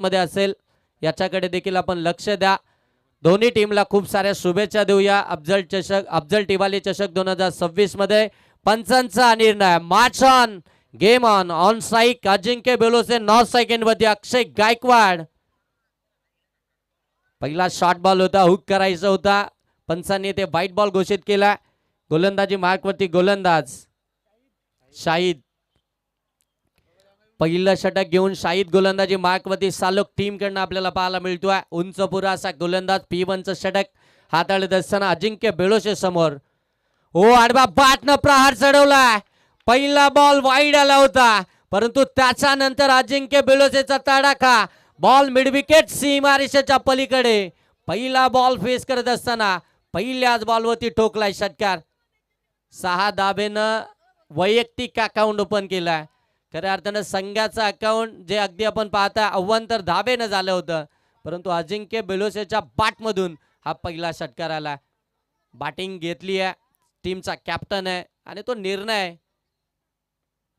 मध्ये असेल याच्याकडे देखील आपण लक्ष द्या। दोन्ही टीमला खूप साऱ्या शुभेच्छा देऊया। अफजल टिवाली चषक 2026 मध्ये पंचांचा निर्णय match on game on strike Ajinkya Belose 9 second वरती अक्षय गायकवाड। पहिला शॉर्ट बॉल होता, हुक करायचा होता, पंचांनी ते व्हाईट बॉल घोषित केला। गोलंदाजी मार्कवरती गोलंदाज शाहिद, पहिलं षटक घेऊन शाहिद गोलंदाजी मार्कवरती सालोक टीम कडनं आपल्याला पाहायला मिळतोय। उंच पुरा असा गोलंदाज P1 चं षटक हाताळत असताना अजिंक्य बेलोसे समोर। ओ आडवा बाटनं प्रहार चढवला, पहिला बॉल वाईड आला होता, परंतु त्याच्यानंतर अजिंक्य बेलोसेचा तडाखा, बॉल मिड विकेट सीमारेषेच्या पलीकडे। पहिला बॉल फेस करत असताना पहिल्याच बॉलवरती ठोकलाय षटकार। 6 धाबेनं वैयक्तिक अकाउंट ओपन केलाय। खऱ्या अर्थानं संघाचं अकाउंट जे अगदी आपण पाहता अव्वंतर धाबेनं झालं होतं, परंतु अजिंक्य बेलोसेच्या बॅटमधून हा पहिला षटकार आला। बॅटिंग घेतली आहे, टीमचा कॅप्टन आहे आणि तो निर्णय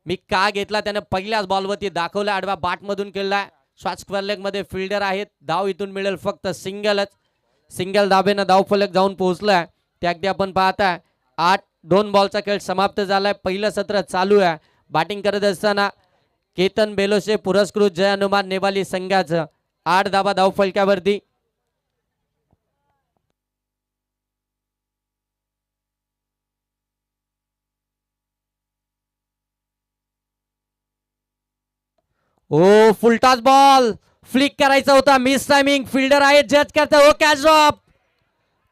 मी का घेतला त्याने पहिल्याच बॉलवरती दाखवला। आडवा बॅटमधून केलाय, स्वास्क्वेअर लेग मध्ये फिल्डर आहेत, धाव इथून मिळेल फक्त सिंगलच। सिंगल धाबेनं धाव फलक जाऊन पोहोचलाय ते अगदी आपण पाहता। 8-2 बॉलचा खेळ समाप्त झालाय, पहिलं सत्र चालू आहे। बॅटिंग करत असताना केतन बेलोसे पुरस्कृत जय हनुमान नेवाली संघाचं 8 धाबा धाव फलकावरती। ओ फुलटॉस बॉल फ्लिक करायचा होता, मिस टायमिंग, फिल्डर आहे जज करता, ओ कॅच ड्रॉप।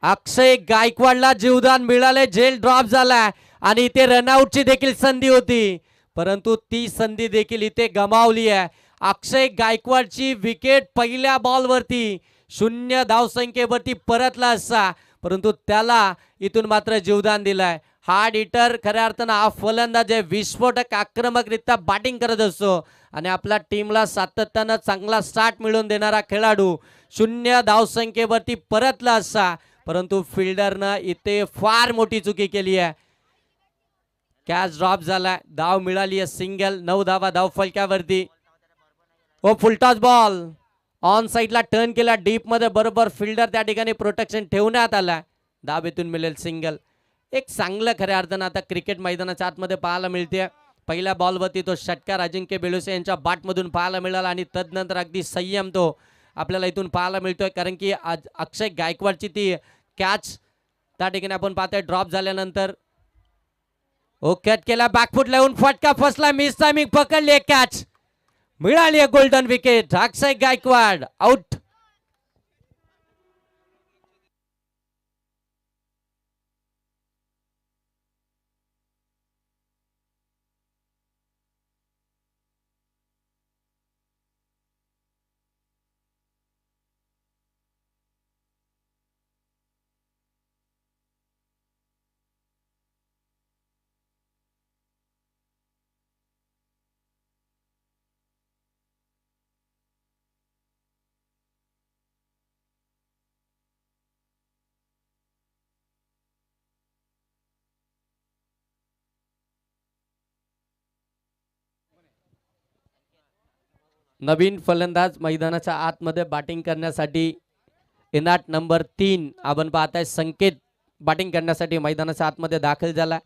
अक्षय गायकवाडला जीवदान मिळाले, जेल ड्रॉप झाला आणि इथे रनआउटची देखील संधी होती, परंतु ती संधी देखील इथे गमावली आहे। अक्षय गायकवाडची विकेट पहिल्या बॉलवरती 0 धावसंख्येवरती परतला असता, परंतु त्याला इथून मात्र जीवदान दिलाय। हार्ड हिटर खऱ्या अर्थानं हा फलंदाज आहे, विस्फोटक आक्रमकरित्या बॅटिंग करत असतो आणि आपल्या टीमला सातत्यानं चांगला स्टार्ट मिळवून देणारा खेळाडू 0 धावसंख्येवरती परतला असता, परंतु फिल्डरनं इथे फार मोठी चुकी केली आहे। कॅच ड्रॉप झाला, धाव मिळाली आहे सिंगल। 9 धावा धाव फलकावरती। ओ फुलटॉस बॉल ऑन साइडला टर्न केला डीप मध्ये, बरोबर फिल्डर त्या ठिकाणी प्रोटेक्शन ठेवण्यात आला, धाबेतून मिळेल सिंगल। एक चांगलं खऱ्या अर्थानं आता क्रिकेट मैदानाच्या आतमध्ये पाहायला मिळते। पहिल्या बॉलवरती तो षटकार अजिंक्य बेलोसे यांच्या बॅटमधून पाहायला मिळाला आणि तदनंतर अगदी संयम तो आपल्याला इथून पाहायला मिळतोय, कारण की अक्षय गायकवाडची ती कॅच त्या ठिकाणी आपण पाहतोय ड्रॉप झाल्यानंतर। ओ कट केला, बॅकफुट लावून फटका फसला, मिस टायमिंग, पकडली कॅच, मिळाली गोल्डन विकेट। अक्षय गायकवाड आउट। नवीन फलंदाज मैदानाच्या आतमध्ये बॅटिंग करण्यासाठी इनाट नंबर 3 आपण पाहताय संकेत बॅटिंग करण्यासाठी मैदानाच्या आतमध्ये दाखल झाला।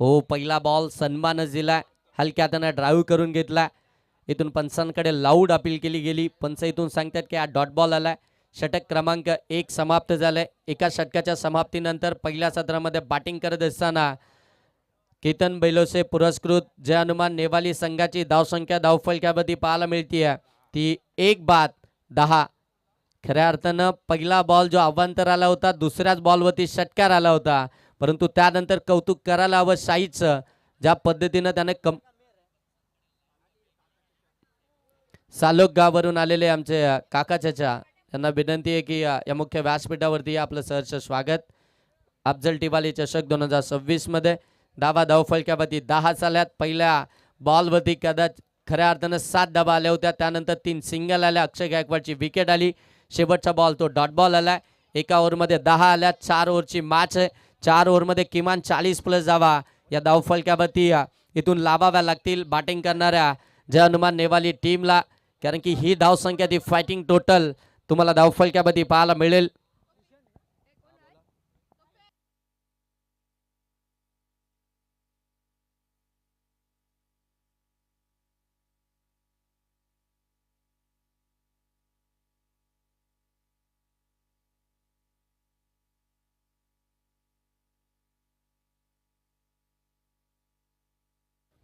हो पहिला बॉल सन्मानच दिला, हलक्या हाताने ड्राईव्ह करून घेतला, इथून पंचांकडे लाऊड अपील केली गेली। पंच इथून सांगतात की हा डॉट बॉल आलाय। षटक क्रमांक 1 समाप्त झालाय। एका षटकाच्या समाप्तीनंतर पहिल्या सत्रामध्ये बॅटिंग करत असताना केतन बेलोसे पुरस्कृत जय हनुमान नेवाली संघाची धावसंख्या धावफलकावरती पाहायला मिळते ती 1-10। खऱ्या अर्थानं पहिला बॉल जो अवांतर आला होता, दुसऱ्याच बॉलवरती षटकार आला होता, परंतु त्यानंतर कौतुक करायला हवं शाहीचं, ज्या पद्धतीनं त्याने सालोक गावावरून आलेले आमचे काका चाचा यांना विनंती आहे की या मुख्य व्यासपीठावरती आपलं सहर्ष स्वागत। अफजल टिवाली चषक 2026 मध्ये धावा धावफलकावरती 10 झाल्यात। पहिल्या बॉलवरती खऱ्या अर्थानं 7 धावा आल्या होत्या, त्यानंतर 3 सिंगल आल्या, अक्षय गायकवाडची विकेट आली, शेवटचा बॉल तो डॉट बॉल आला। एका ओव्हरमध्ये 10 आल्या, 4 ओव्हरची मॅच आहे, 4 ओव्हरमध्ये किमान 40+ धावा या धावफलकावरती इथून लावाव्या लागतील बॅटिंग करणाऱ्या जय हनुमान नेवाली टीमला। कारण की ही धावसंख्या ती फायटिंग टोटल तुम्हाला धावफलक्यामध्ये पाहायला मिळेल.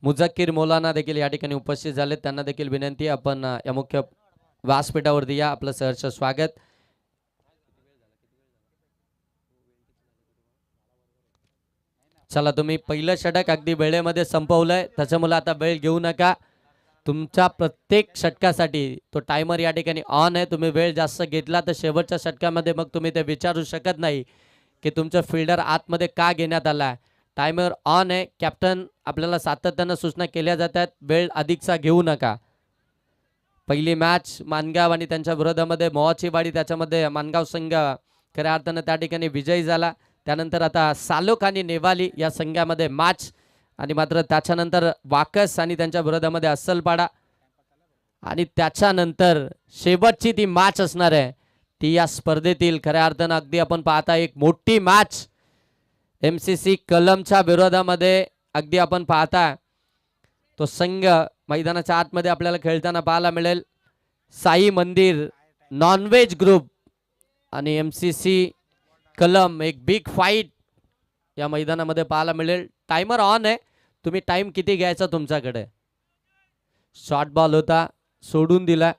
मुझक्कीर मौलाना देखील या ठिकाणी उपस्थित झाले. त्यांना देखील विनंती आपण या मुख्य व्यासपीठावरती या. आपलं सहर्ष स्वागत. चला तुम्ही पहिलं षटक अगदी वेळेमध्ये संपवलंय, त्याच्यामुळे आता वेळ घेऊ नका. तुमच्या प्रत्येक षटकासाठी तो टायमर या ठिकाणी ऑन आहे. तुम्ही वेळ जास्त घेतला तर शेवटच्या षटकामध्ये मग तुम्ही ते विचारू शकत नाही की तुमचा फिल्डर आतमध्ये का घेण्यात आला. टायमर ऑन आहे. कॅप्टन आपल्याला सातत्यानं सूचना केल्या जातात, वेळ अधिकचा घेऊ नका. पहिली मॅच मानगाव आणि त्यांच्या विरोधामध्ये मोहाची वाडी, त्याच्यामध्ये मानगाव संघ खऱ्या अर्थानं त्या ठिकाणी विजयी झाला. त्यानंतर आता सालोक आणि नेवाली या संघामध्ये मॅच, आणि मात्र त्याच्यानंतर वाकस आणि त्यांच्या विरोधामध्ये अस्सलपाडा, आणि त्याच्यानंतर शेवटची ती मॅच असणार आहे ती या स्पर्धेतील खऱ्या अर्थानं अगदी आपण पाहता एक मोठी मॅच MCC कलमच्या विरोधामध्ये अगदी आपण पाहता तो संघ मैदानाच्या आतमध्ये आपल्याला खेळताना पाहायला मिळेल. साई मंदिर नॉनव्हेज ग्रुप आणि MCC कलम, एक बिग फाईट या मैदानामध्ये पाहायला मिळेल. टायमर ऑन आहे, तुम्ही टाइम किती घ्यायचा तुमच्याकडे. शॉर्ट बॉल होता, सोडून दिला.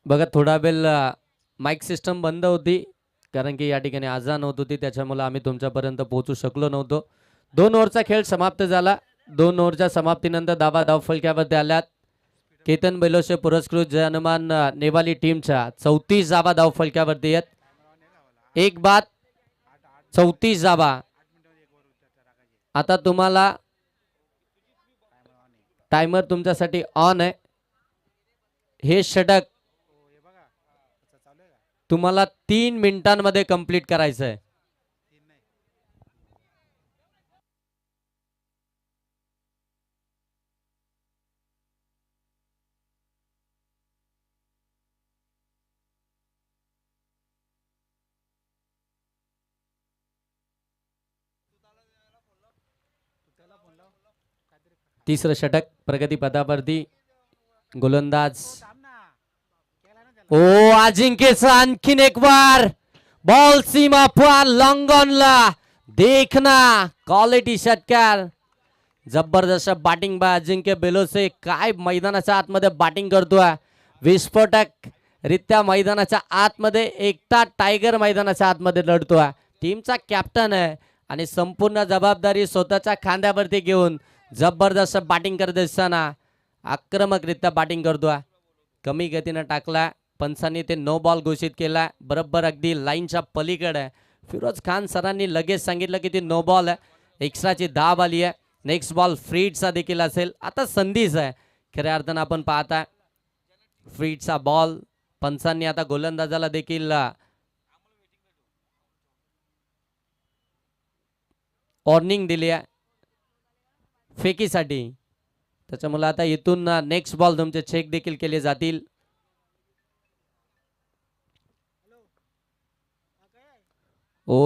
बघा थोडा वेळ माईक सिस्टम बंद होती कारण की या ठिकाणी आजान होत होती, त्याच्यामुळे आम्ही तुमच्यापर्यंत पोहोचू शकलो नव्हतो. 2 ओव्हरचा खेळ समाप्त झाला. 2 ओव्हरच्या समाप्तीनंतर धाव फलक्यावरती आल्यात केतन बेलोसे पुरस्कृत जय हनुमान नेवाली टीमच्या 34 धाव फलक्यावरती आहेत. एक बाद 34 धावा. आता तुम्हाला टायमर तुमच्यासाठी ऑन आहे. हे षटक तुम्हाला 3 मिनिटांमध्ये कंप्लीट करायचं आहे. तिसरं षटक प्रगतीपथावरती गोलंदाज अजिंक्यचा आणखीन एक बार बॉल सीमा पार लॉंगॉनला देखना क्वालिटी षटकार. जबरदस्त बॅटिंग बाय अजिंक्य बेलोसे. काय मैदानाच्या आतमध्ये बॅटिंग करतोय. विस्फोटक रित्या मैदानाच्या आतमध्ये एकटा टायगर मैदानाच्या आतमध्ये लढतोय. टीमचा कॅप्टन आहे आणि संपूर्ण जबाबदारी स्वतःच्या खांद्यावरती घेऊन जबरदस्त बॅटिंग करत असताना आक्रमकरित्या बॅटिंग करतोय. कमी गतीनं टाकला. पंचांनी ते नो बॉल घोषित केला. बरोबर अगदी लाईनच्या पलीकडे. फिरोज खान सरांनी लगेच सांगितलं की ती नो बॉल आहे. एक्स्ट्राची धाव आली आहे. नेक्स्ट बॉल फ्रीडचा देखील असेल. आता संधीच आहे खऱ्या अर्थानं आपण पाहता फ्रीडचा बॉल. पंचांनी आता गोलंदाजाला देखील वॉर्निंग दिली आहे फेकीसाठी. त्याच्यामुळे आता इथून नेक्स्ट बॉल तुमचे चेक देखील केले जातील.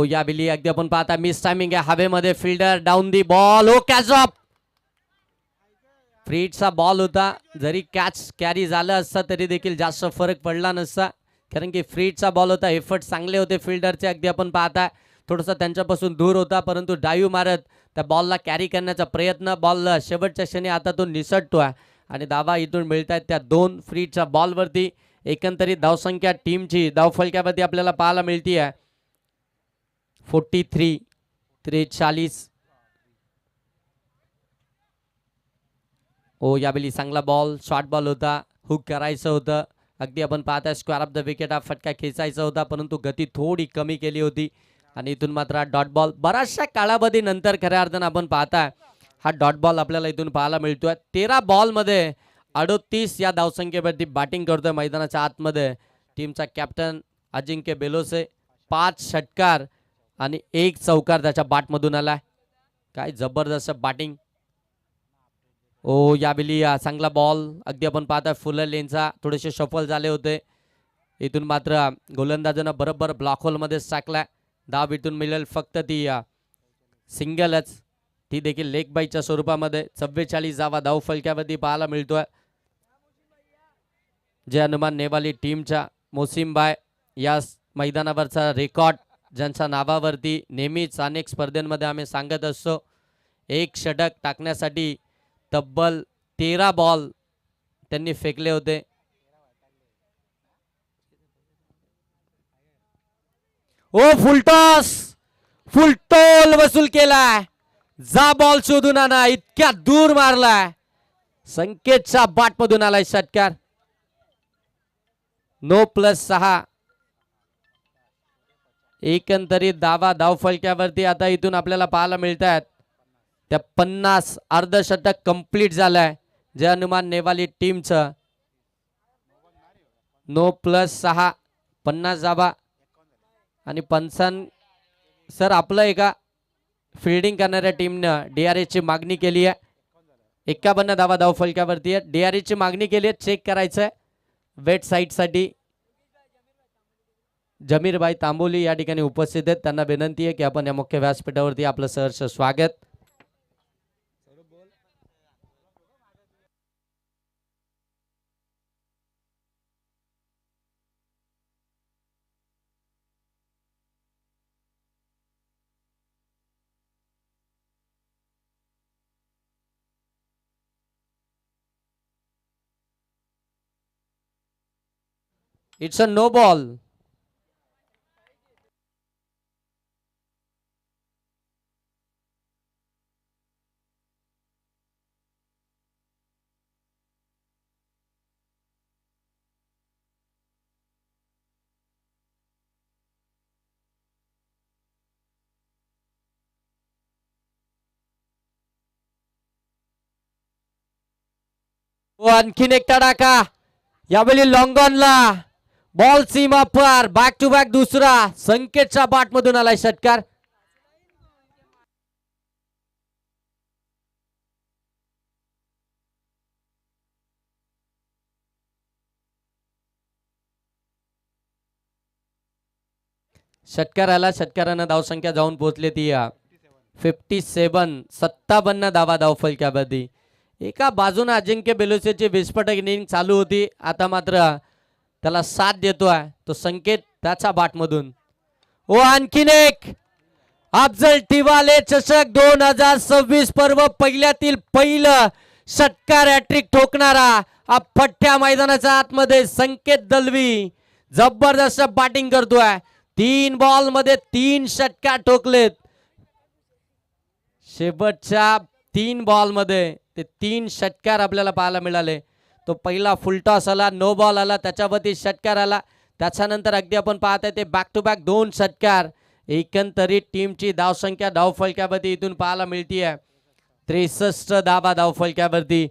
या बिली अगदी आपण पाहता मिस टायमिंग आहे. हवेमध्ये fielder down the ball. Catch off. फ्रीडचा बॉल होता. जरी कॅच कॅरी झालं असता तरी देखील जास्त फरक पडला नसता कारण की फ्रीडचा बॉल होता. एफर्ट चांगले होते फिल्डरचे. अगदी आपण पाहता थोडंसं त्यांच्यापासून दूर होता परंतु डाईव्ह मारत त्या बॉलला कॅरी करण्याचा प्रयत्न. बॉल शेवटच्या क्षणी हातातून निसटतोय आणि धावा इथून मिळत आहेत त्या 2 फ्रीडच्या बॉलवरती. एकंदरीत धावसंख्या टीमची धावफलक्यावरती आपल्याला पाहायला मिळते आहे 43. यावेळी चांगला बॉल शॉर्ट बॉल होता. हुक करायचं होतं. अगदी आपण पाहता स्क्वेअर ऑफ द विकेट हा फटका खेचायचा होता परंतु गती थोडी कमी केली होती आणि इथून मात्र डॉट बॉल. बऱ्याचशा कालावधीनंतर खऱ्या अर्थानं आपण पाहता हा डॉट बॉल आपल्याला इथून पाहायला मिळतोय. 13 बॉलमध्ये 38 या धावसंख्येवरती बॅटिंग करतोय मैदानाच्या आतमध्ये टीमचा कॅप्टन अजिंक्य बेलोसे. 5 षटकार आणि 1 चौकार त्याच्या बॅटमधून आलाय. काय जबरदस्त बॅटिंग. यावेळी चांगला बॉल. अगदी आपण पाहता फुल लेनचा थोडेसे शफल झाले होते. इथून मात्र गोलंदाजानं बरोबर ब्लॉक होलमध्येच टाकलाय. धाव इथून मिळेल फक्त ती सिंगलच. ती देखील लेग बाईच्या स्वरूपामध्ये. 44 धावा धाव फलक्यावरती पाहायला मिळतोय. जय हनुमान नेवाली टीमच्या मोसिमबाय या मैदानावरचा रेकॉर्ड ज्यांच्या नावावरती नेहमीच अनेक स्पर्धेमध्ये आम्ही सांगत असतो. 1 षटक टाकण्यासाठी तब्बल 13 बॉल त्यांनी फेकले होते. फुलटॉस. फुलटोल वसूल केलाय. जा बॉल शोधून आणा. इतक्या दूर मारलाय. संकेतच्या बॅटमधून आलाय षटकार. नो +6. एकंदरीत धाव फलक्यावरती आता इथून आपल्याला पाहायला मिळतात त्या 50. अर्धशतक कंप्लीट झालाय जय हनुमान नेवाली टीमचं. नो +6 50 धावा आणि 55. सर आपलं एका फिल्डिंग करणाऱ्या टीमनं DRS ची मागणी केली आहे. 51 धावा धाव फलक्यावरती आहे. DRS ची मागणी केली आहे. चेक करायचं आहे वेट साईडसाठी. जमीरभाई तांबोली या ठिकाणी उपस्थित आहेत. त्यांना विनंती आहे की आपण या मुख्य व्यासपीठावरती आपलं सहर्ष स्वागत. It's a no ball. आणखीन एक तडाखा यावेळी लॉंगॉनला बॉल सीमा पार. बॅक टू बॅक दुसरा संकेतच्या बाट मधून आलाय षटकार. षटकार आला. षटकारानं धावसंख्या जाऊन पोहोचली ती 57. 57 धावा धावफलक्यामध्ये. एका बाजूने अजिंक्य बेलोसेची विस्फोटक इनिंग चालू होती. आता मात्र त्याला साथ देतोय तो संकेत त्याच्या बाटमधून. ओ आणखीन एक अफजल टिवाले चषक 2026 पर्व पहिल्यातील पहिलं षटकार हॅट्रिक ठोकणारा हा पठ्ठ्या मैदानाच्या आतमध्ये संकेत दलवी जबरदस्त बॅटिंग करतोय. 3 बॉल मध्ये 3 षटकार ठोकलेत. शेवटच्या 3 बॉल मध्ये ते 3 षटकार आपल्याला पाहायला मिळाले. तो पहिला फुलटॉस आला, नो बॉल आला, त्याच्यावरती षटकार आला. त्याच्यानंतर अगदी आपण पाहताय ते बॅक टू बॅक 2 षटकार. एकंदरीत टीमची धावसंख्या धावफलक्यावरती इथून पाहायला मिळतीये 63 धावा धावफलक्यावरती.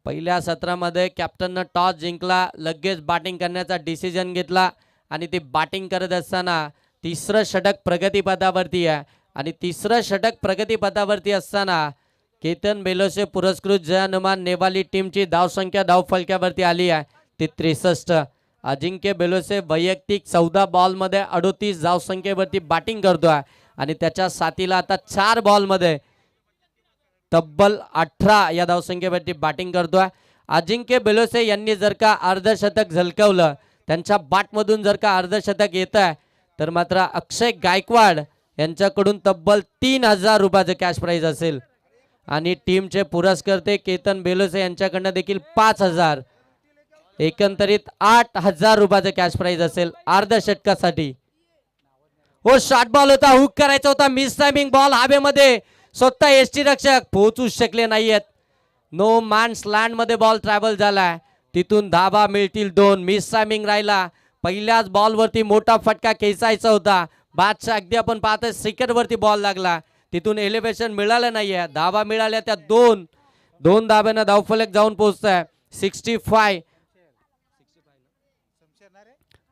पहिल्या सत्रामध्ये कॅप्टननं टॉस जिंकला, लगेच बॅटिंग करण्याचा डिसिजन घेतला आणि ते बॅटिंग करत असताना तिसरं षटक प्रगतीपथावरती आहे. आणि तिसरं षटक प्रगतीपथावरती असताना केतन बेलोसे पुरस्कृत जयनुमान नेवाली टीमची धावसंख्या धावफलक्यावरती आली आहे ती 63. अजिंक्य बेलोसे वैयक्तिक 14 बॉलमध्ये 38 धावसंख्येवरती बॅटिंग करतोय आणि त्याच्या साथीला आता 4 बॉलमध्ये तब्बल 18 या धावसंख्येवरती बॅटिंग करतोय. अजिंक्य बेलोसे यांनी जर का अर्धशतक झलकवलं, त्यांच्या बॅटमधून जर का अर्धशतक येत आहे, तर मात्र अक्षय गायकवाड यांच्याकडून तब्बल 3000 रुपयाचं कॅश प्राइज असेल आणि टीमचे पुरस्कर्ते केतन बेलोसे यांच्याकडनं देखील 5000. एकंदरीत 8000 रुपयाचं कॅश प्राइज असेल अर्धशतकासाठी. हो शॉर्ट बॉल होता, हुक करायचा होता, मिस टायमिंग बॉल हवेमध्ये. स्वतः एसटी रक्षक पोहोचू शकले नाहीयेत. नो मॅन्स लँड मध्ये बॉल ट्रॅव्हल झालाय. तिथून धाबा मिळतील 2. मिस टायमिंग राहिला. पहिल्याच बॉलवरती मोठा फटका खेचायचा होता. बादशा अगदी आपण पाहतोय सेकंड वरती बॉल लागला, तिथून एलिव्हेशन मिळालं नाहीये. धावा मिळाल्या त्या 2 धाब्यानं धावफलक जाऊन पोहोचतोय 65.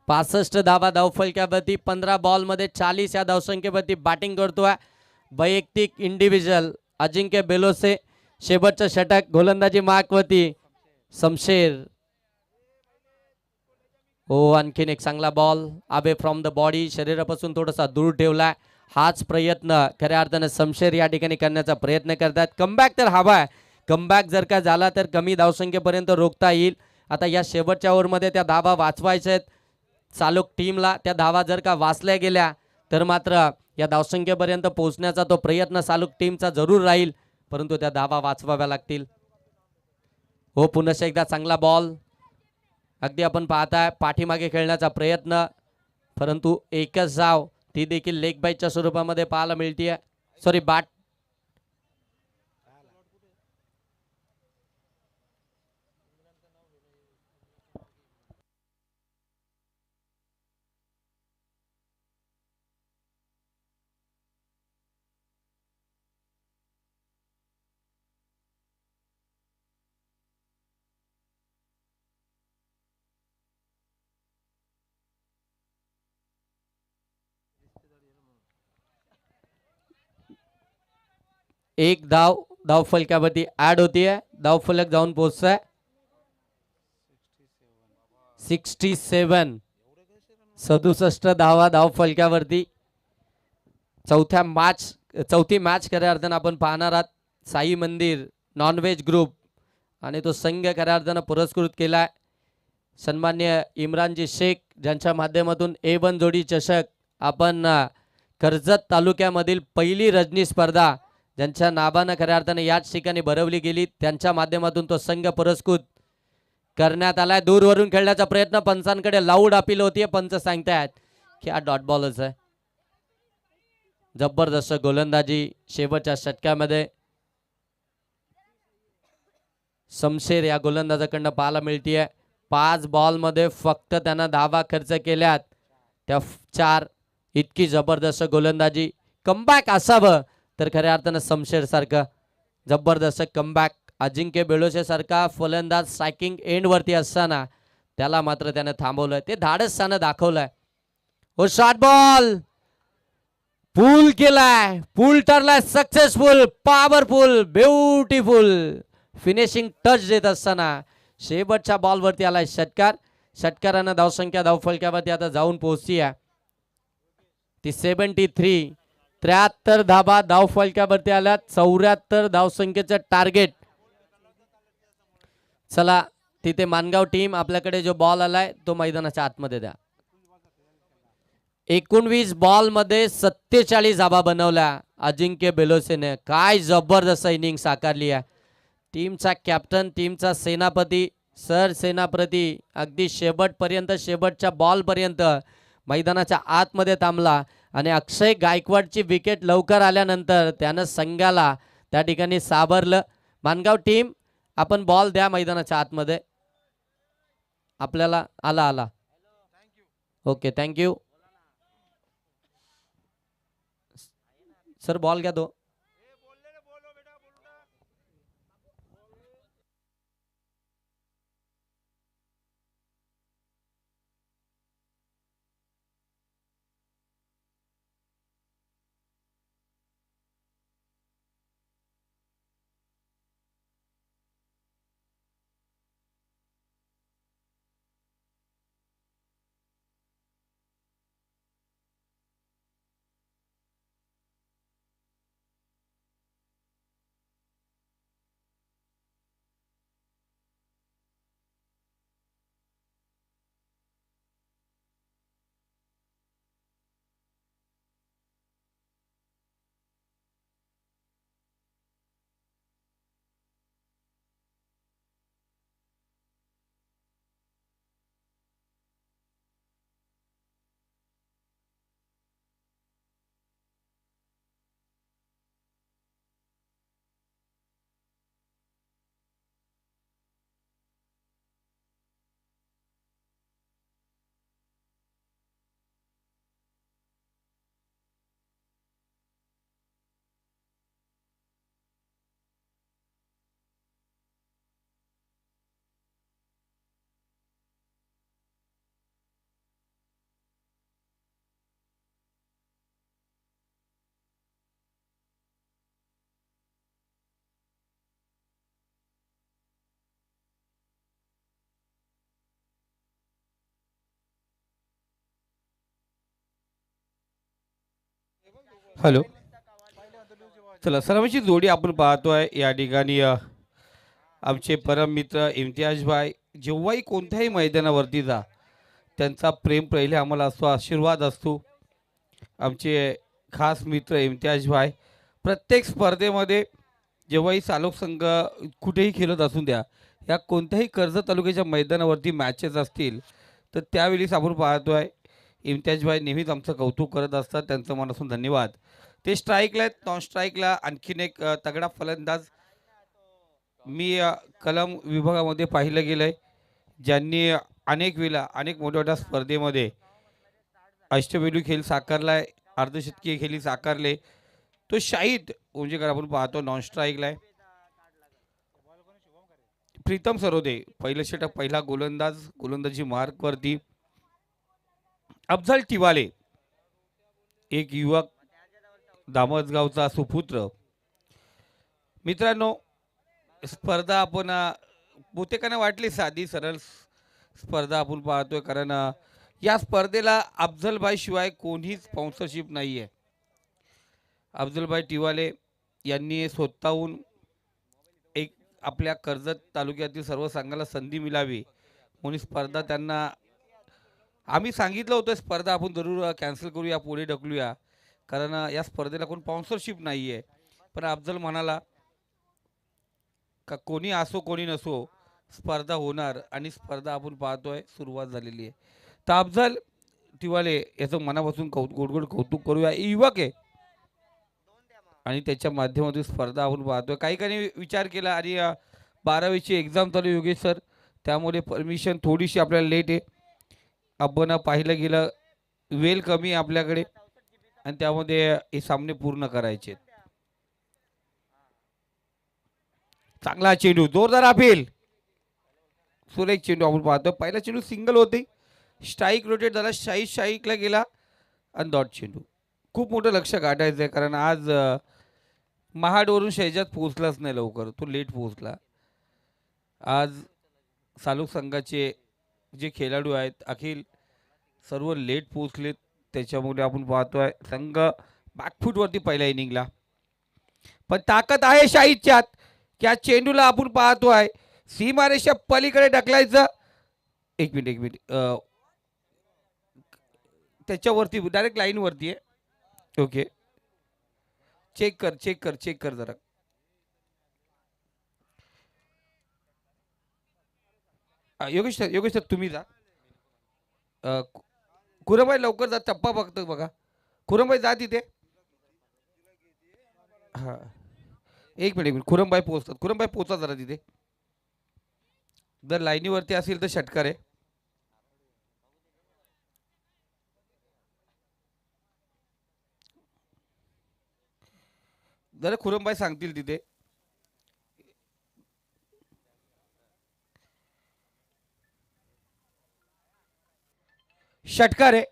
65 धावा धावफलक्यावरती 15 बॉल मध्ये 40 या धावसंख्येवरती बॅटिंग करतोय. वैयक्तिक इंडिव्हिज्युअल अजिंक्य बेलोसे. शेवटचं षटक गोलंदाजी मार्कवरती शमशेर. हो आणखीन एक चांगला ball away from the body, शरीरापासून थोडासा दूर ठेवलाय. हाच प्रयत्न खऱ्या अर्थाने शमशेर या ठिकाणी करण्याचा प्रयत्न करतात. कमबॅक तर हवा आहे. कमबॅक जर का झाला तर कमी धावसंख्येपर्यंत रोखता येईल. आता या शेवटच्या ओव्हरमध्ये त्या धावा वाचवायच्या आहेत चालक टीमला. त्या धावा जर का वाचल्या गेल्या तर मात्र या धावसंख्येपर्यंत पोहोचण्याचा तो प्रयत्न चालक टीमचा जरूर राहील, परंतु त्या धावा वाचवाव्या लागतील. हो पुन्हा एकदा चांगला बॉल. अगदी आपण पाहताय पाठीमागे खेळण्याचा प्रयत्न, परंतु एकच धाव ती देखील लेग बाईटच्या स्वरूपामध्ये पाहायला मिळते. Sorry bat. एक धाव धावफलकावरती ऍड होतीये. धावफलक जाऊन पोहोचतोय 67. 67 धावा धावफलकावरती. चौथी मॅच खऱ्या अर्थानं आपण पाहणार आहात. साई मंदिर नॉनव्हेज ग्रुप आणि तो संघ खऱ्या अर्थानं पुरस्कृत केलाय सन्मान्य इम्रानजी शेख, ज्यांच्या माध्यमातून A1 जोडी चषक आपण कर्जत तालुक्यामधील पहिली रजनी स्पर्धा ज्यांच्या नावानं खऱ्या अर्थाने याच ठिकाणी भरवली गेली, त्यांच्या माध्यमातून तो संघ पुरस्कृत करण्यात आलाय. दूरवरून खेळण्याचा प्रयत्न, पंचांकडे लाऊड अपील होतीये. पंच सांगतायत की हा डॉट बॉलच आहे. जबरदस्त गोलंदाजी शेवटच्या षटकामध्ये शमशेर या गोलंदाजाकडनं पाहायला मिळतीये. 5 बॉलमध्ये फक्त त्यांना धावा खर्च केल्यात, त्या 4. इतकी जबरदस्त गोलंदाजी. कमबॅक असावं तर खऱ्या अर्थानं शमशेर सारखं जबरदस्त कमबॅक. अजिंक्य बेलोसे सारखा फलंदाज स्ट्रायकिंग एंड वरती असताना त्याला मात्र त्यानं थांबवलंय. ते धाडस त्यानं दाखवलंय. ओ शॉर्ट बॉल पूल केलाय, पूल ठरलाय successful, powerful, beautiful finishing touch देत असताना शेवटच्या बॉलवरती आलाय षटकार. षटकारानं धावसंख्या धावफलक्यावरती आता जाऊन पोहोचती आहे. ती 73. 73 धाबा धावफलक्यावरती आल्यात. 74 धावसंख्येचं टार्गेट. चला तिथे मानगाव टीम, आपल्याकडे जो बॉल आलाय तो मैदानाच्या आतमध्ये द्या. 19 बॉल मध्ये 47 धाबा बनवल्या अजिंक्य बेलोसेने. काय जबरदस्त इनिंग साकारली आहे. टीमचा कॅप्टन, टीमचा सेनापती, सर सेनापती अगदी शेवटपर्यंत, शेवटच्या बॉल पर्यंत मैदानाच्या आतमध्ये थांबला आणि अक्षय गायकवाडची विकेट लवकर आल्यानंतर त्यानं संघाला त्या ठिकाणी सावरलं. मानगाव टीम, आपण बॉल द्या मैदानाच्या आतमध्ये. आपल्याला आला. Okay, thank you sir. बॉल घ्या दो. हॅलो, चला सर्वांची जोडी आपण पाहतोय या ठिकाणी. आमचे परम मित्र इम्तियाज भाई जेव्हाही कोणत्याही मैदानावरती जा, त्यांचा प्रेम पहिले आम्हाला असतो, आशीर्वाद असतो. आमचे खास मित्र इम्तियाज भाई प्रत्येक स्पर्धेमध्ये जेव्हाही चालक संघ कुठेही खेळत असून द्या, या कोणत्याही कर्जत तालुक्याच्या मैदानावरती मॅचेस असतील तर त्यावेळीच आपण पाहतोय इम्तियाज भाई नेहमीच आमचं कौतुक करत असतात. त्यांचं मनापासून धन्यवाद. ते स्ट्राईकला आहेत, नॉन स्ट्राईकला आणखीन एक तगडा फलंदाज मी कलम विभागामध्ये पाहिलं गेलंय, ज्यांनी अनेक वेळा अनेक मोठ्या स्पर्धेमध्ये अष्टपैलू खेळ साकारलाय, अर्धशतकीय खेळी साकारले. तो शाहिद उंजेकर आपण पाहतो नॉन स्ट्राईकला आहे. प्रीतम सरोदे पहिलं षटक, पहिला गोलंदाज, गोलंदाजी मार्कवरती. अफजल टिवाले एक युवक, दामसगावचा सुपुत्र. मित्रांनो, स्पर्धा आपण बहुतेकांना वाटली साधी सरळ स्पर्धा आपण पाहतोय, कारण या स्पर्धेला अफजलभाई शिवाय कोणीच स्पॉन्सरशिप नाही आहे. अफजलभाई टिवाले यांनी स्वतःहून एक आपल्या कर्जत तालुक्यातील सर्व संघाला संधी मिळावी म्हणून स्पर्धा त्यांना आम्ही सांगितलं होतं, स्पर्धा आपण जरूर कॅन्सल करूया, पुढे ढकलूया, कारण या स्पर्धेला कोण स्पॉन्सरशिप नाही आहे. पण अफजल म्हणाला का कोणी असो कोणी नसो, स्पर्धा होणार आणि स्पर्धा आपण पाहतोय सुरुवात झालेली आहे. तर अफजल तिवाले याचं मनापासून गोड गोड कौतुक करूया. युवक आहे आणि त्याच्या माध्यमातून स्पर्धा आपण पाहतोय. काही काही विचार केला आणि 12वीची एक्झाम चालू आहे योगेश सर, त्यामुळे परमिशन थोडीशी आपल्याला लेट आहे. आपण पाहिलं गेलं वेळ कमी आहे आपल्याकडे आणि त्यामध्ये हे सामने पूर्ण करायचे आहेत. चांगला चेंडू, जोरदार अपील, सुरेख चेंडू आपण पाहतो. पहिला चेंडू सिंगल होती, स्ट्राईक रोटेट झाला, स्ट्राईकला गेला आणि डॉट चेंडू. खूप मोठं लक्ष गाठायचं आहे कारण आज महाडवरून शैजात पोहोचलाच नाही लवकर, तो लेट पोहोचला. आज सालुक संघाचे जे खेळाडू आहेत अखिल सर्व लेट पोहोचलेत, त्याच्यामुळे आपण पाहतोय संघ बॅकफूटवरती पहिल्या इनिंगला. पण ताकद आहे शाहीच्यात, त्या चेंडूला आपण पाहतोय सीमारेषा पलीकडे ढकलायचं. एक मिनिट एक मिनिट, त्याच्यावरती डायरेक्ट लाईनवरती आहे. ओके, चेक कर चेक कर चेक कर जरा. योगेश सर तुम्ही जा. कुरमबाई लवकर जा, टप्पा बघतो बघा. कुरमबाई जा तिथे. हां एक मिनिट कुरमबाई पोहोचतात, कुरमबाई पोहोचा जरा तिथे. जर लाईनीवरती असेल तर षटकार आहे. जरा खुरमबाई सांगतील तिथे. षटकार आहे.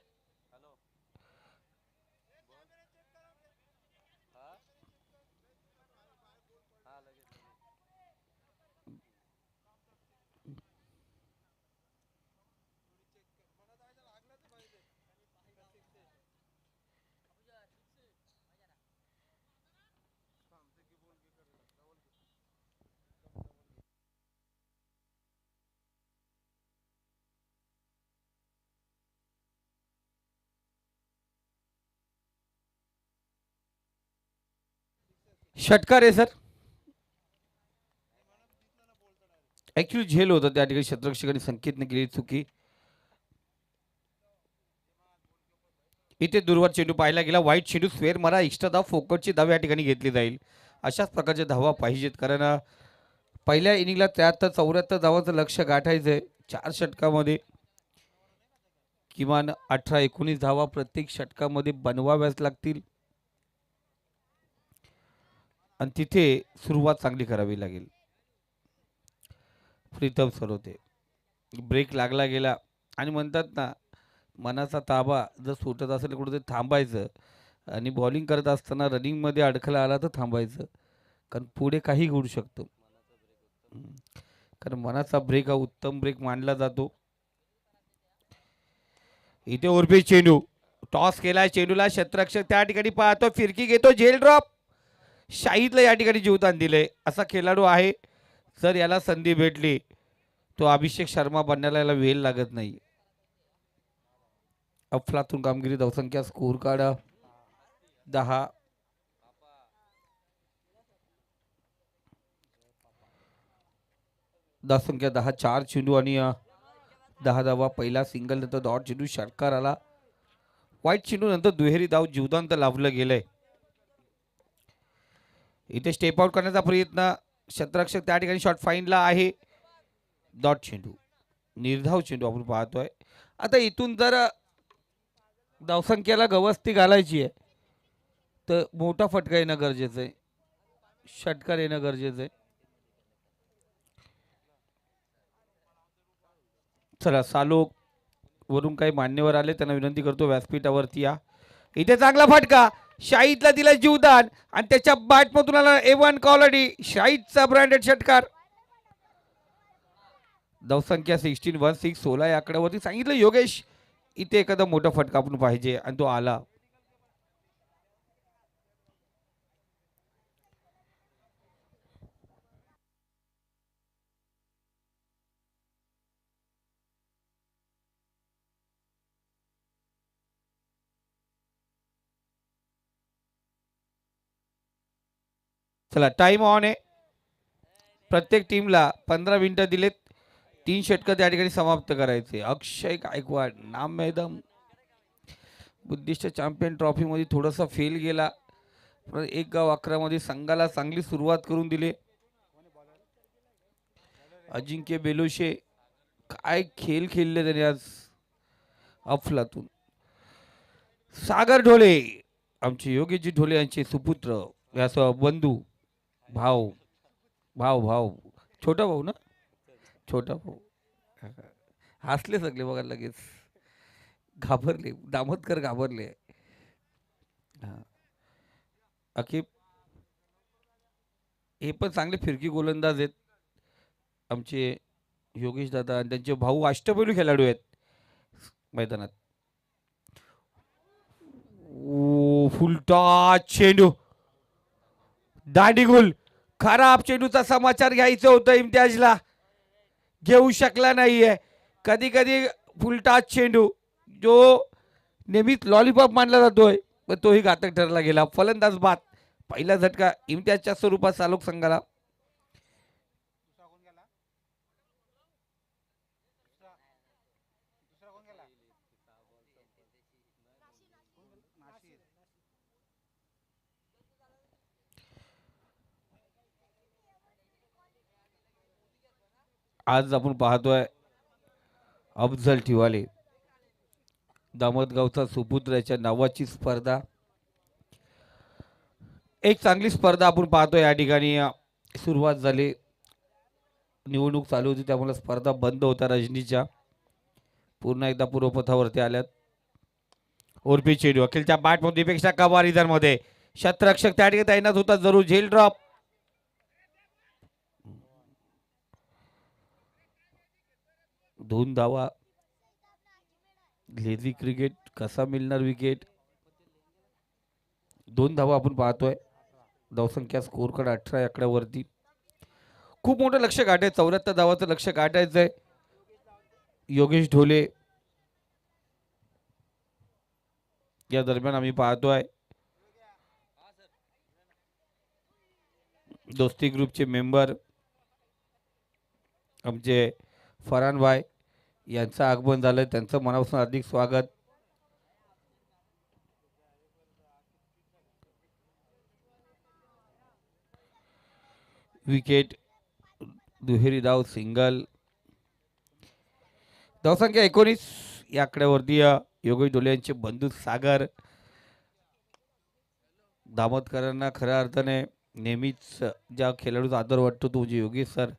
षटकार आहे सर. ऍक्च्युली झेल होतं त्या ठिकाणी, क्षेत्ररक्षकांनी संकेतने केली चुकी. इथे दुर्वार चेंडू पाहायला गेला, वाईट चेंडू, स्क्वेअर मारा, एक्स्ट्रा धाव, फोकटची धाव या ठिकाणी घेतली जाईल. अशाच प्रकारच्या धावा पाहिजेत कारण पहिल्या इनिंगला 73-74 धावांचं लक्ष गाठायचं आहे. 4 षटकामध्ये किमान 18-19 धावा प्रत्येक षटकामध्ये बनवाव्याच लागतील आणि तिथे सुरुवात चांगली करावी लागेल. प्रीतम सर होते, ब्रेक लागला गेला आणि म्हणतात ना मनाचा ताबा जर सुटत असेल तर कुठेतरी थांबायचं आणि बॉलिंग करत असताना रनिंगमध्ये अडखळा आला तर थांबायचं कारण पुढे काही घडू शकतं. कारण मनाचा ब्रेक हा उत्तम ब्रेक मानला जातो. इथे उर्फी चेंडू, टॉस केलाय चेंडूला, क्षेत्ररक्षक त्या ठिकाणी पाहतो, फिरकी घेतो, झेल ड्रॉप. शाहीदला या ठिकाणी जीवदान दिलंय असा खेळाडू आहे. जर याला संधी भेटली तो अभिषेक शर्मा बनण्याला याला वेळ लागत नाही. अफलातून कामगिरी, धावसंख्या, स्कोर कार्ड 10. धावसंख्या 10, 4 चेंडू आणि 10 धावा. पहिला सिंगल नंतर डॉट चेंडू, षटकार आला. वाईट चेंडू नंतर दुहेरी धाव, जीवदान तर लाभलं गेलंय. इथे स्टेप आउट करण्याचा प्रयत्न, क्षेत्ररक्षक त्या ठिकाणी शॉट फाईनला आहे. डॉट चेंडू, निर्धाव चेंडू आपण पाहतोय. आता इथून जर धावसंख्येला गवस्ती घालायची आहे तर मोठा फटका येणं गरजेचं आहे, षटकार येणं गरजेचं आहे. चला सालोक वरून काही मान्यवर आले त्यांना विनंती करतो व्यासपीठावरती या. इथे चांगला फटका, शाहीदला दिला जीवदान आणि त्याच्या बॅटमधून आला A1 क्वालिटी, शाहीदचा ब्रँडेड षटकार. धावसंख्या 16 16 या आकड्यावरती सांगितलं योगेश. इथे एखादा मोठा फटका आपण पाहिजे आणि तो आला. चला टाइम ऑन आहे. प्रत्येक टीमला 15 मिनिटं दिलेत. 3 षटकं त्या ठिकाणी समाप्त करायचे. अक्षय गायकवाड नाम मैदम बुद्धिस्ट चॅम्पियन ट्रॉफी मध्ये थोडासा फेल गेला, पण 1 गाव 11 मध्ये संघाला चांगली सुरुवात करून दिली. अजिंक्य बेलोशे काय खेळ खेळले त्याने आज, अफलातून. सागर ढोले आमचे योगेशजी ढोले यांचे सुपुत्र, याचा बंधू, भाऊ भाऊ भाऊ छोटा भाऊ ना, छोटा भाऊ. हसले सगळे बघा, लगेच घाबरले, दामोदकर घाबरले. हा. अखेर हे पण चांगले फिरकी गोलंदाज आहेत आमचे योगेश दादा, आणि त्यांचे भाऊ अष्टपैलू खेळाडू आहेत मैदानात. फुलटा चेंडू, दांडीगुल. खराब चेंडूचा समाचार घ्यायचं होतं इम्तियाजला, घेऊ शकला नाहीये. कधी कधी फुलटा चेंडू जो नेहमीच लॉलीपॉप मानला जातोय, पण तोही घातक ठरला गेला. फलंदाज बाद. पहिला झटका इम्तियाजच्या स्वरूपात चालक संघाला. आज आपण पाहतोय अफजल ठिवाले, दामोदगावचा सुपुत्र, याच्या नावाची स्पर्धा. एक चांगली स्पर्धा आपण पाहतोय या ठिकाणी. सुरुवात झाली, निवडणूक चालू होती त्यामुळे स्पर्धा बंद होता रजनीच्या. पुन्हा एकदा पूर्वपथावरती आल्यात. उर्फी चेंडू अखिलच्या बॅटमध्ये पेक्षा कबारीदार मध्ये शतरक्षक त्या ठिकाणी तैनात होता. जरूर झेल ड्रॉप. 2 धावा. लेझी क्रिकेट, कसा मिळणार विकेट. 2 धावा आपण पाहतोय. धावसंख्या स्कोर कार्ड 18 आकड्यावरती. खूप मोठं लक्ष गाठायचं, 74 धावाचं लक्ष गाठायचंय. योगेश ढोले या दरम्यान आम्ही पाहतोय दोस्ती ग्रुपचे मेंबर आमचे फरान भाई यांचं आगमन झालंय. त्यांचं मनापासून हार्दिक स्वागत. विकेट, दुहेरी धाव, सिंगल. धावसंख्या 19 या आकड्यावरती योगेश ढोले यांचे बंधू सागर. दामोदकरांना खऱ्या अर्थाने नेहमीच ज्या खेळाडूचा आदर वाटतो तो म्हणजे योगेश सर.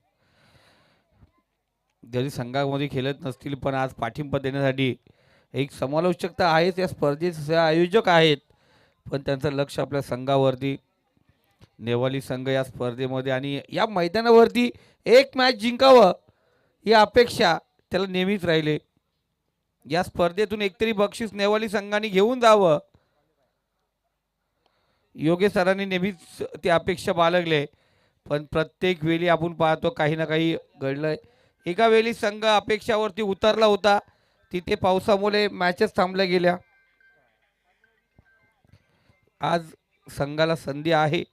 जरी संघामध्ये खेळत नसतील पण आज पाठिंबा देण्यासाठी एक समालोचकता आहेच. या स्पर्धेचे आयोजक आहेत, पण त्यांचं लक्ष आपल्या संघावरती. नेवाली संघ या स्पर्धेमध्ये आणि या मैदानावरती एक मॅच जिंकावं ही अपेक्षा त्याला नेहमीच राहिले. या स्पर्धेतून एकतरी बक्षीस नेवाली संघाने घेऊन जावं, योगेश सरांनी नेहमीच ती अपेक्षा बाळगले. पण प्रत्येक वेळी आपण पाहतो काही ना काही घडलंय. एका वेळी संघ अपेक्षावरती उतरला होता, तिथे पावसामुळे मॅचेस थांबल्या गेल्या. आज संघाला संधी आहे.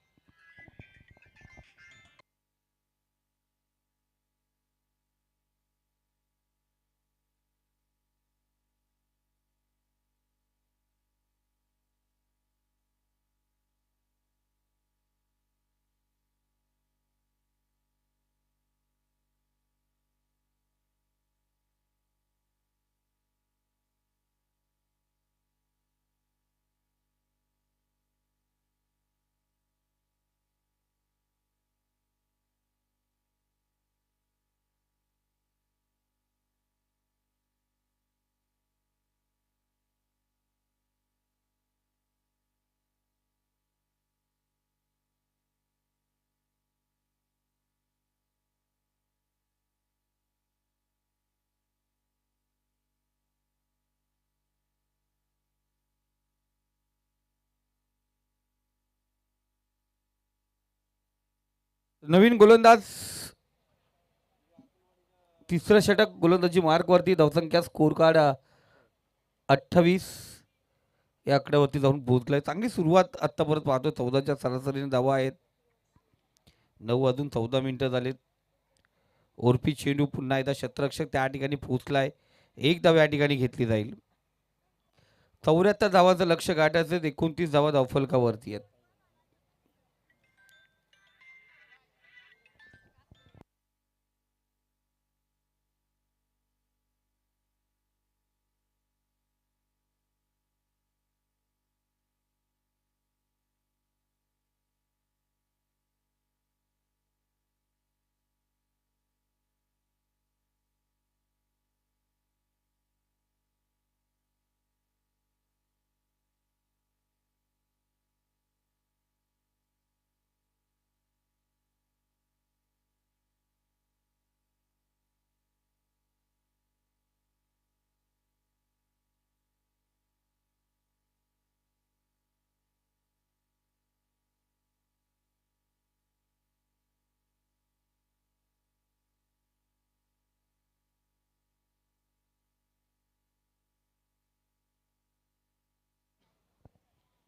नवीन गोलंदाज, तिसरं षटक गोलंदाजी मार्कवरती. धावसंख्या स्कोर कार्ड 28 या आकड्यावरती जाऊन पोहोचलाय. चांगली सुरुवात आतापर्यंत पाहतो. 14च्या सरासरीने धावा आहेत. 9 वाजून 14 मिनिटं झालेत. ओरपी चेंडू पुन्हा एकदा क्षेत्ररक्षक त्या ठिकाणी पोहोचलाय. एक धाव या ठिकाणी घेतली जाईल. 74 धावांचं लक्ष गाठायचं, 29 धावा धावफलकावरती आहेत.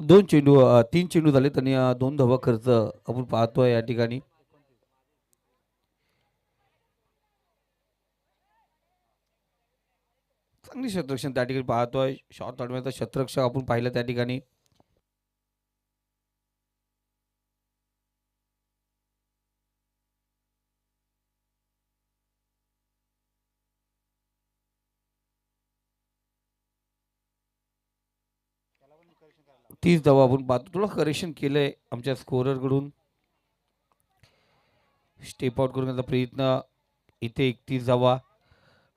तीन चेंडू झाले आणि 2 धावा खर्च आपण पाहतोय या ठिकाणी. चांगली क्षेत्ररक्षण त्या ठिकाणी पाहतोय. शॉट अडवण्याचा क्षेत्ररक्षक आपण पाहिलं त्या ठिकाणी. तीस धावा आपण पाहतो. थोडं करेक्शन केलंय आमच्या स्कोरर कडून. स्टेप आउट करण्याचा प्रयत्न. इथे 31 धावा.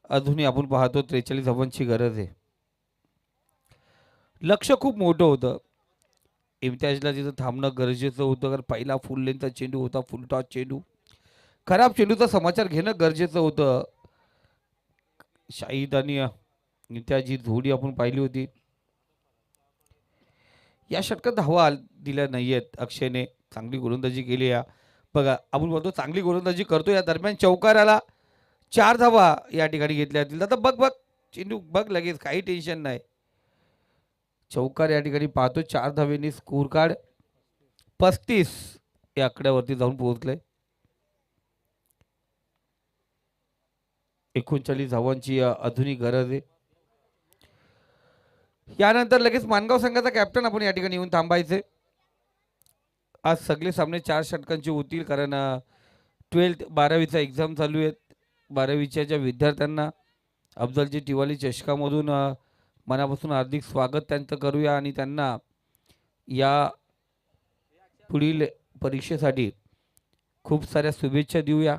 अजूनही आपण पाहतो 43 धावांची गरज आहे. लक्ष खूप मोठं होतं. इम्तियाजला तिथं थांबणं गरजेचं होतं, कारण पहिला फुल लेनचा चेंडू होता, फुल टॉस चेंडू. खराब चेंडूचा समाचार घेणं गरजेचं होतं. शाहिद आणि इम्तियाज ही जोडी आपण पाहिली होती. या षटकात धावा दिल्या नाहीयेत. अक्षयने चांगली गोलंदाजी केली. या बघा आपण बोलतो चांगली गोलंदाजी करतो, या दरम्यान चौकार आला. 4 धावा या ठिकाणी घेतल्या जातील. आता बघ बघ चेंडू बघ लगेच, काही टेन्शन नाही. चौकार या ठिकाणी पाहतो. 4 धावेनी स्कोर कार्ड 35 या आकड्यावरती जाऊन पोहोचले. 39 धावांची आधुनिक गरज आहे. यानंतर लगेच मानगाव संघाचा कॅप्टन आपण या ठिकाणी येऊन थांबायचे. आज सगळे सामने 4 षटकांचे होतील, कारण 12वीचा एक्झाम चालू आहेत. 12वीच्या ज्या विद्यार्थ्यांना अफजलजी टिवाली चषकामधून मनापासून हार्दिक स्वागत त्यांचं करूया आणि त्यांना या पुढील परीक्षेसाठी खूप साऱ्या शुभेच्छा देऊया.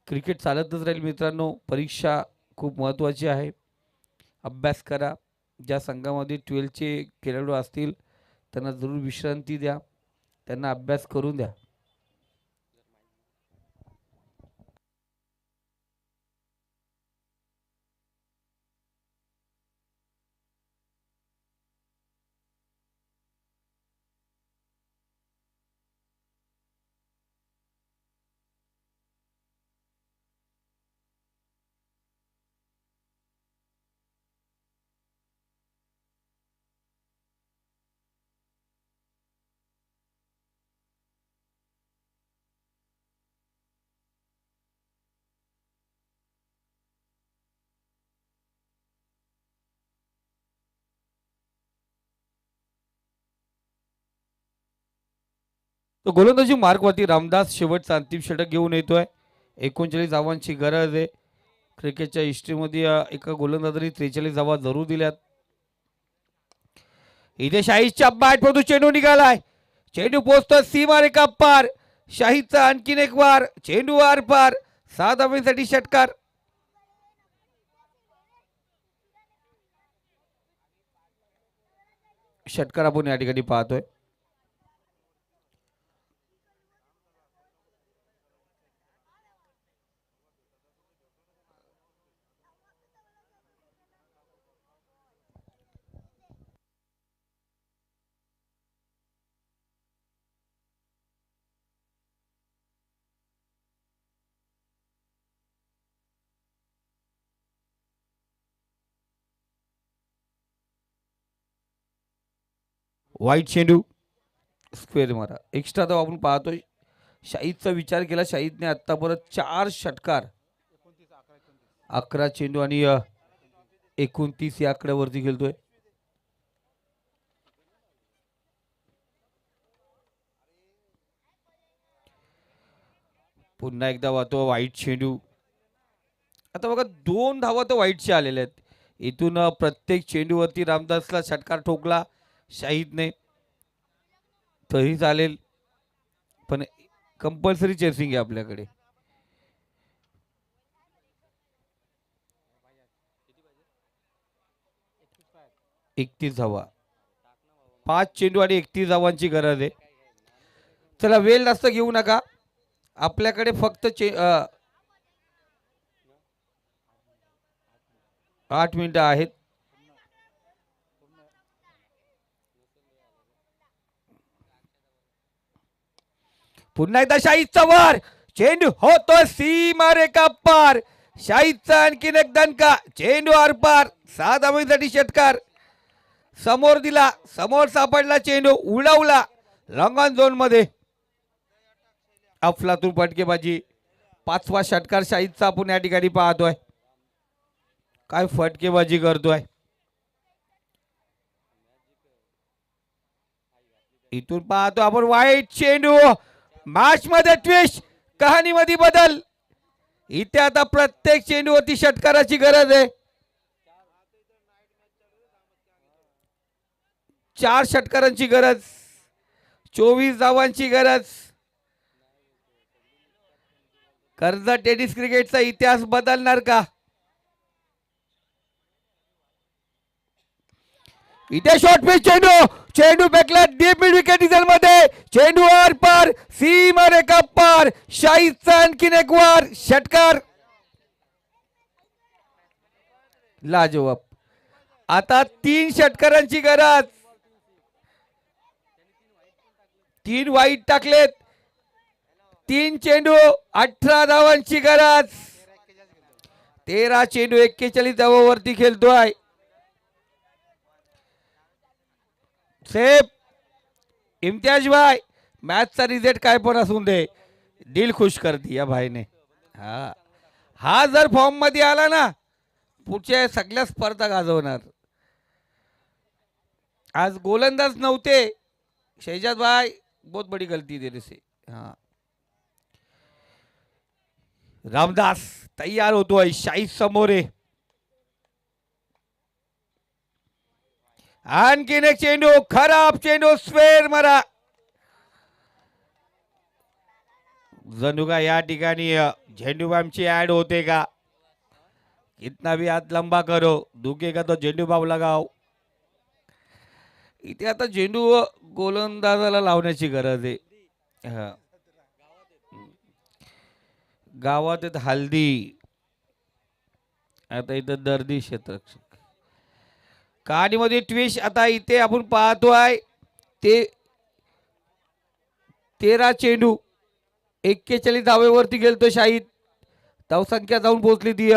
क्रिकेट चालतच राहील मित्रांनो. परीक्षा खूप महत्त्वाची आहे. अभ्यास करा. ज्या संघामध्ये 12चे खेळाडू असतील त्यांना जरूर विश्रांती द्या, त्यांना अभ्यास करून द्या. तो गोलंदाजी मार्कवरती रामदास शेवटचा अंतिम षटक घेऊन येतोय. 39 धावांची गरज आहे. क्रिकेटच्या हिस्ट्रीमध्ये एका गोलंदाजाने 43 धावा जरूर दिल्यात. इथे शाहीदच्या बॅट मधून चेंडू निघालाय. चेंडू पोहोचतो सीमारेखा पार. शाहीदचा आणखीन एक वार. चेंडू आर पार. 6 धावांसाठी षटकार. षटकार आपण या ठिकाणी पाहतोय. वाईट चेंडू स्क्वेअर मारा. एक्स्ट्रा धाव आपण पाहतोय. शाहिदचा विचार केला. शाहिदने आतापर्यंत 4 षटकार, 11 चेंडू आणि 29 या आकड्यावरती खेळतोय. पुन्हा एकदा वाहतो वाईट चेंडू. आता बघा 2 धावा तर वाईटचे आलेले आहेत. इथून प्रत्येक चेंडूवरती रामदासला षटकार ठोकला शाहिदने तरी चालेल, पण कंपल्सरी चेसिंग आहे आपल्याकडे. एकतीस धावा, 5 चेंडू आणि 31 धावांची गरज आहे. चला वेळ जास्त घेऊ नका, आपल्याकडे फक्त 8 मिनिटं आहेत. पुन्हा एकदा शाहिदचा वर चेंडू होतो सीमा रेखा पार. शाहिदचा आणखीन एक दणका, चेंडू आरपार. 6 धावांसाठी षटकार. समोर दिला, समोर सापडला चेंडू, उडवला लॉंगॉन झोन मध्ये. अफलातून फटकेबाजी. 5वा षटकार शाहिदचा आपण या ठिकाणी पाहतोय. काय फटकेबाजी करतोय. इथून पाहतो आपण वाईट चेंडू. मॅच मध्ये ट्विस्ट, कहाणीमध्ये बदल. इथे आता प्रत्येक चेंडूवरती षटकाराची गरज आहे. 4 षटकारांची गरज, 24 धावांची गरज. कर्जत टेनिस क्रिकेटचा इतिहास बदलणार का? इथे शॉर्ट पिच चेंडू, चेंडू फेकला डीप मिड विकेट मध्ये. चेंडू आर पार, सीमा रेखा पार. शाहिदचा आणखीन एक वार षटकार. लाजवाब. आता 3 षटकारांची गरज. 3 वाईट टाकलेत. 3 चेंडू 18 धावांची गरज. 13 चेंडू 41 धावांवरती खेळतोय. सेफ. इम्तियाज भाई, मॅचचा रिझल्ट काय पण असून दे, दिल खुश करती या भाईने. हा जर फॉर्म मध्ये आला ना, पुढच्या सगळ्या स्पर्धा गाजवणार. आज गोलंदाज नव्हते शहजाद भाई, बहुत बड़ी गलती दे से. रामदास तयार होतोय. शाहिद समोरे. आणखीन एक चेंडू, खराब चेंडू, स्क्वेअर मारा. जणू का या ठिकाणी झेंडूबामची ऍड होते का. इतना भी हात लंबा करो, दुखेगा तो झेंडूबाम लगाओ. इथे आता झेंडू गोलंदाजाला लावण्याची गरज आहे. गावात हल्दी, आता इथं दर्दी क्षेत्ररक्षक. कहाणीमध्ये ट्विस्ट आता इथे आपण पाहतोय. ते 13 चेंडू 41 धावेवरती गेलतो शाहिद. धावसंख्या जाऊन पोहोचली ती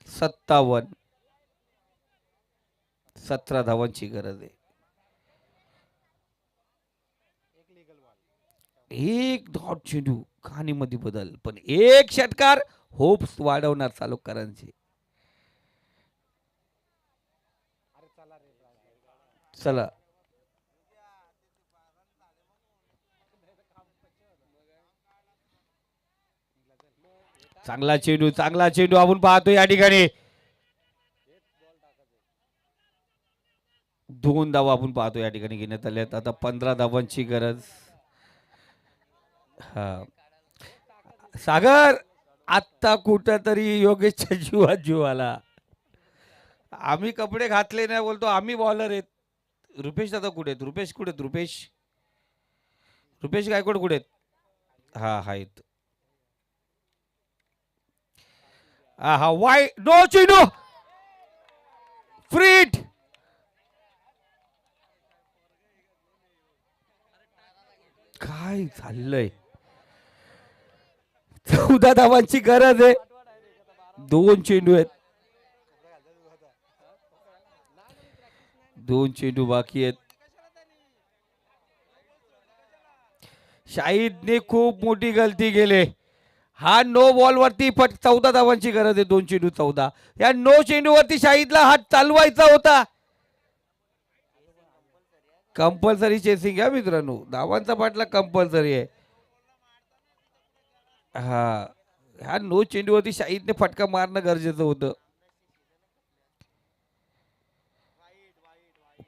57. 17 धावांची गरज आहे. एक डॉट चेंडू, कहाणीमध्ये बदल, पण एक षटकार होप्स वाढवणार चालुकरांचे. चला चांगला चेंडू, चांगला चेंडू आपण पाहतो या ठिकाणी. 2 धावा आपण पाहतो या ठिकाणी घेण्यात आल्यात. आता 15 धावांची गरज. सागर, आत्ता कुठंतरी योगेशच्या जीवात जीव आला. आम्ही कपडे घातले नाही बोलतो, आम्ही बॉलर आहेत. रुपेश दादा कुठे आहेत? रुपेश कुठे आहेत? रुपेश गायकवाड कुठे आहेत? हा आहेत. हा वाय नो चेंडू, फ्रीट. काय चाललंय. 14 धावांची गरज आहे. 2 चेंडू आहेत. 2 चेंडू बाकी आहेत. शाहिदने खूप मोठी गलती केली. हा नो बॉल वरती 14 धावांची गरज आहे. 2 चेंडू 14. या नो चेंडू वरती शाहिदला हात चालवायचा होता. कंपल्सरी चेसिंग आहे मित्रांनो. धावांचा पाठला कंपल्सरी आहे. हा ह्या नो चेंडूवरती शाहिदने फटका मारणं गरजेचं होतं.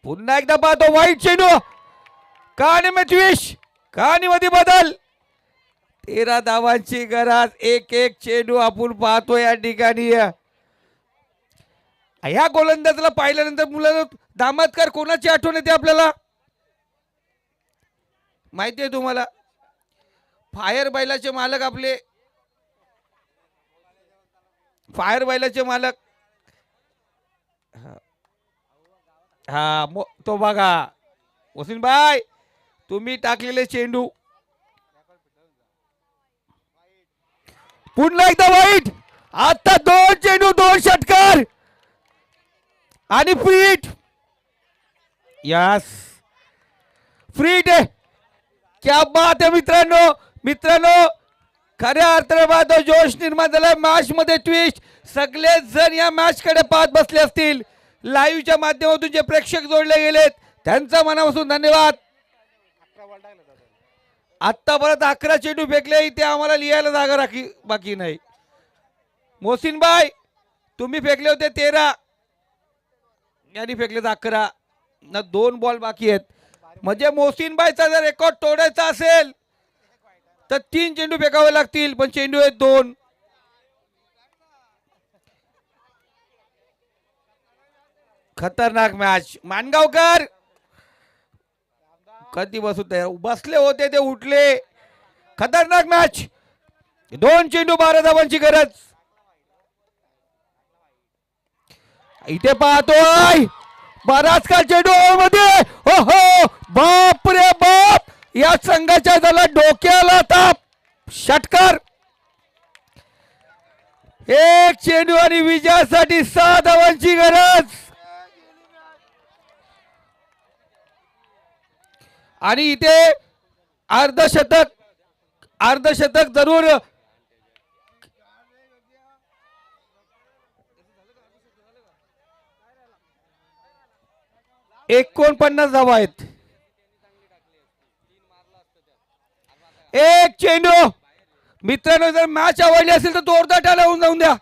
पुन्हा एकदा पाहतो वाईट चेंडू. कहाणीमध्ये ट्विस्ट, कहाणीमध्ये बदल. 13 धावांची गरज. एक चेंडू आपण पाहतो या ठिकाणी. ह्या गोलंदाजाला पाहिल्यानंतर मुलांना दामातकर कोणाची आठवण येते आपल्याला माहिती आहे तुम्हाला? फायर बैलाचे मालक आपले, फायर बैलाचे मालक. हा तो बघा वसीम भाई, तुम्ही टाकलेले चेंडू. पुन्हा एकदा वाईट. आता 2 चेंडू 2 षटकार आणि फ्रीट. यस फ्रीट आहे. क्या बात आहे मित्रांनो. खऱ्या अर्थाने पाहतो जोश निर्माण झाला मॅच मध्ये. ट्विस्ट. सगळे जण या मॅच कडे पाहत बसले असतील. लाईव्हच्या माध्यमातून जे प्रेक्षक जोडले गेलेत त्यांचा मनापासून धन्यवाद. आतापर्यंत 11 चेंडू फेकले. इथे आम्हाला लिहायला जागा बाकी नाही. मोहसिन भाई तुम्ही फेकले होते 13, यांनी फेकले 11 ना. 2 बॉल बाकी आहेत. म्हणजे मोहसिन भाईचा जर रेकॉर्ड तोडायचा असेल तर 3 चेंडू फेकावे लागतील. पण चेंडू आहेत 2. खतरनाक मॅच. मानगावकर कधी बसले होते ते उठले. खतरनाक मॅच. 2 चेंडू 12 धावांची गरज. इथे पाहतोय बराच काळ चेंडू मध्ये. हो बाप रे बाप. या संघाच्या झाला डोक्याला ताप. षटकार. 1 चेंडू आणि विजयासाठी 6 धावांची गरज. आणि इथे अर्धशतक जरूर. 49 धावा आहेत. 1 चेंडू. मित्रांनो जर मॅच आवडली असेल तर जोरदार टाळ्या होऊन जाऊन द्या.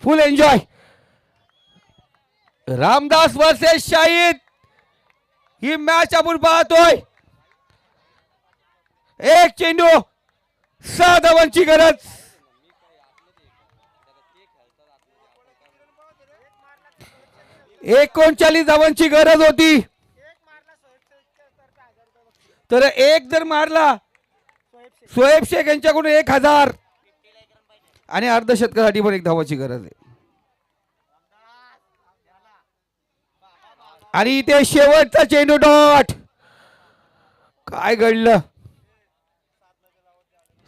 Full enjoy. Ramdas versus Shahid ही मॅच आपण पाहतोय. 1 चेंडू 6 धावांची गरज. एकोणचाळीस धावांची गरज होती. तर 1 जर मारला सोहेब शेख यांच्याकडून 1000 आणि अर्धशतकासाठी पण 1 धावाची गरज आहे. आणि इथे शेवटचा चेंडू डॉट. काय घडलं?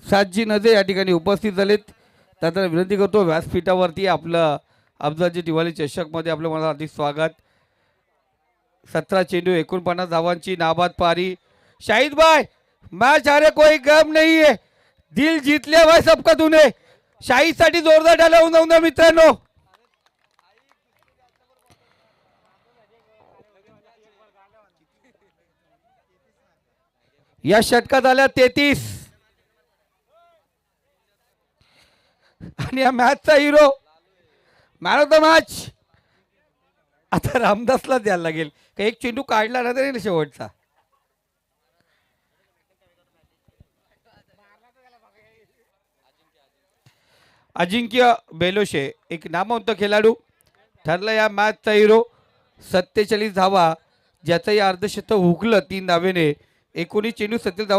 सातजी नजे या ठिकाणी उपस्थित झालेत. त्यांना विनंती करतो व्यासपीठावरती. आपलं अफजलजी दिवाळी चषक मध्ये आपलं मला अधिक स्वागत. 17 चेंडू 49 धावांची नाबाद पारी. शाहिद भाई मैच हारे कोई गम नहीं है. दिल जीत लिया भाई सबका तूने. शाहिद साठी जोरदार टाळ्या होऊन जाऊन द्या मित्रांनो. या षटकात आल्या 33 आणि या मॅचचा hero man of the match आता रामदासला द्यायला लागेल. का 1 चेंडू काढला ना तरी शेवटचा. अजिंक्य बेलोशे एक नामवंत खेळाडू ठरला या मॅचचा हिरो. 47 धावा ज्याचं या अर्धशतक हुकलं 3 धावेने. 19 चेंडू 37 धावा.